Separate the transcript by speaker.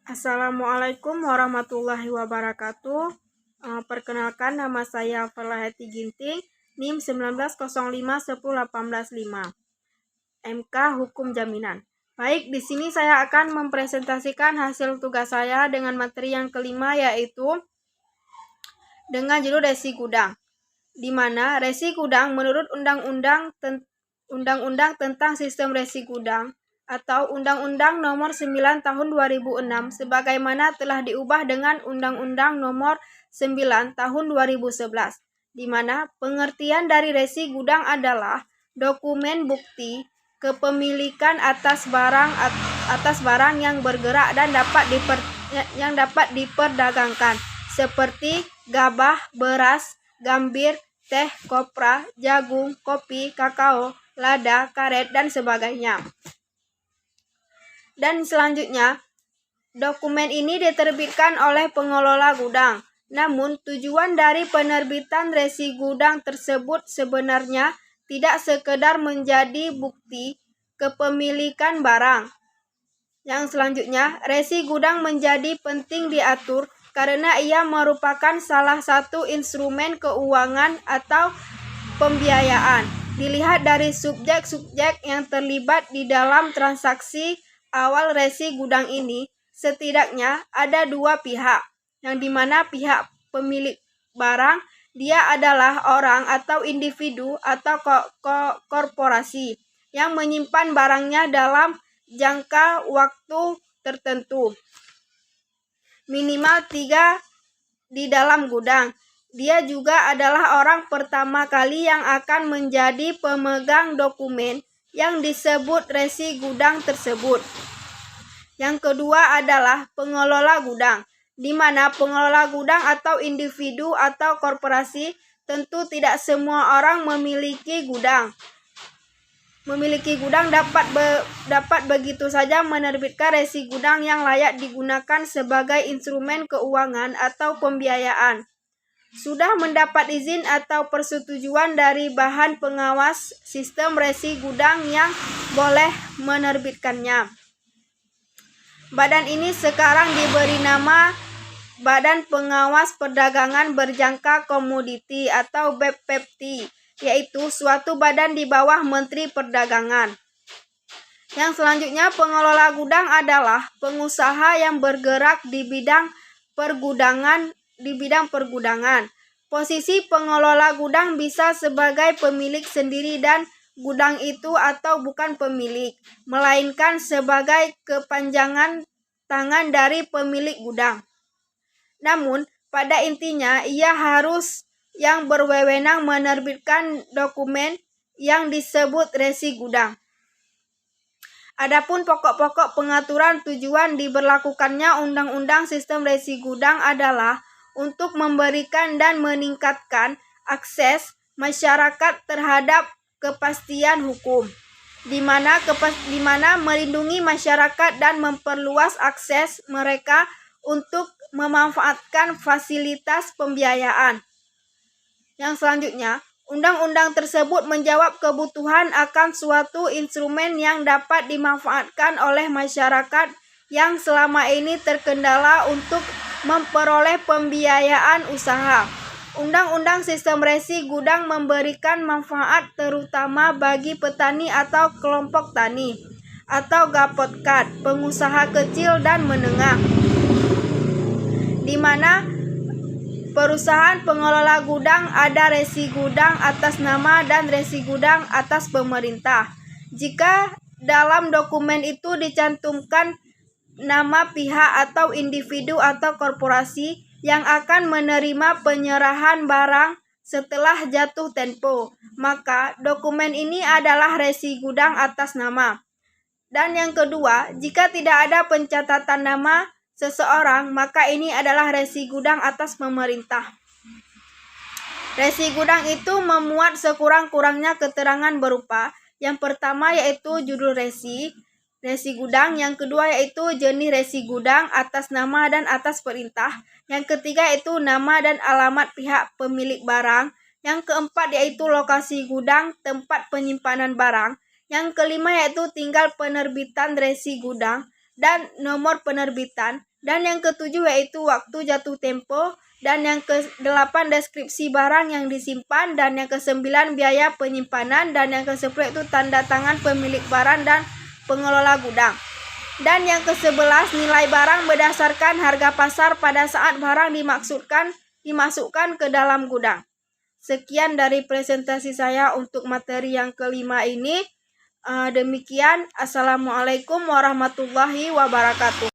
Speaker 1: Assalamualaikum warahmatullahi wabarakatuh. Perkenalkan, nama saya Farlahati Ginting, NIM 19051185, MK Hukum Jaminan. Baik, di sini saya akan mempresentasikan hasil tugas saya dengan materi yang kelima, yaitu dengan judul resi gudang, di mana resi gudang menurut Undang-Undang tentang Sistem Resi Gudang atau Undang-Undang Nomor 9 Tahun 2006 sebagaimana telah diubah dengan Undang-Undang Nomor 9 Tahun 2011, di mana pengertian dari resi gudang adalah dokumen bukti kepemilikan atas barang yang bergerak dan dapat diperdagangkan seperti gabah, beras, gambir, teh, kopra, jagung, kopi, kakao, lada, karet, dan sebagainya. Dan selanjutnya, dokumen ini diterbitkan oleh pengelola gudang. Namun, tujuan dari penerbitan resi gudang tersebut sebenarnya tidak sekedar menjadi bukti kepemilikan barang. Yang selanjutnya, resi gudang menjadi penting diatur karena ia merupakan salah satu instrumen keuangan atau pembiayaan. Dilihat dari subjek-subjek yang terlibat di dalam transaksi awal resi gudang ini, setidaknya ada dua pihak, yang dimana pihak pemilik barang, dia adalah orang atau individu atau korporasi yang menyimpan barangnya dalam jangka waktu tertentu, minimal 3 di dalam gudang. Dia juga adalah orang pertama kali yang akan menjadi pemegang dokumen yang disebut resi gudang tersebut. Yang kedua adalah pengelola gudang, di mana pengelola gudang atau individu atau korporasi tentu tidak semua orang memiliki gudang. Dapat begitu saja menerbitkan resi gudang yang layak digunakan sebagai instrumen keuangan atau pembiayaan. Sudah mendapat izin atau persetujuan dari bahan pengawas sistem resi gudang yang boleh menerbitkannya. Badan ini sekarang diberi nama Badan Pengawas Perdagangan Berjangka Komoditi atau BPPT, yaitu suatu badan di bawah Menteri Perdagangan. Yang selanjutnya, pengelola gudang adalah pengusaha yang bergerak di bidang pergudangan. Posisi pengelola gudang bisa sebagai pemilik sendiri dan gudang itu atau bukan pemilik, melainkan sebagai kepanjangan tangan dari pemilik gudang. Namun, pada intinya ia harus yang berwenang menerbitkan dokumen yang disebut resi gudang. Adapun pokok-pokok pengaturan tujuan diberlakukannya Undang-Undang Sistem Resi Gudang adalah untuk memberikan dan meningkatkan akses masyarakat terhadap kepastian hukum, di mana melindungi masyarakat dan memperluas akses mereka untuk memanfaatkan fasilitas pembiayaan. Yang selanjutnya, undang-undang tersebut menjawab kebutuhan akan suatu instrumen yang dapat dimanfaatkan oleh masyarakat yang selama ini terkendala untuk memperoleh pembiayaan usaha. Undang-Undang Sistem Resi Gudang memberikan manfaat terutama bagi petani atau kelompok tani atau gapotkat, pengusaha kecil dan menengah, di mana perusahaan pengelola gudang ada resi gudang atas nama dan resi gudang atas pemerintah. Jika dalam dokumen itu dicantumkan nama pihak atau individu atau korporasi yang akan menerima penyerahan barang setelah jatuh tempo, maka dokumen ini adalah resi gudang atas nama. Dan yang kedua, jika tidak ada pencatatan nama seseorang, maka ini adalah resi gudang atas pemerintah. Resi gudang itu memuat sekurang-kurangnya keterangan berupa yang pertama yaitu judul resi gudang, yang kedua yaitu jenis resi gudang atas nama dan atas perintah, yang ketiga yaitu nama dan alamat pihak pemilik barang, yang keempat yaitu lokasi gudang, tempat penyimpanan barang, yang kelima yaitu tinggal penerbitan resi gudang dan nomor penerbitan, Dan yang ketujuh yaitu waktu jatuh tempo. Dan yang ke-8 deskripsi barang yang disimpan. Dan yang ke-9 biaya penyimpanan. Dan yang ke-10 itu tanda tangan pemilik barang dan pengelola gudang. Dan yang ke-11 nilai barang berdasarkan harga pasar pada saat barang dimasukkan ke dalam gudang. Sekian dari presentasi saya untuk materi yang kelima ini. Demikian. Assalamualaikum warahmatullahi wabarakatuh.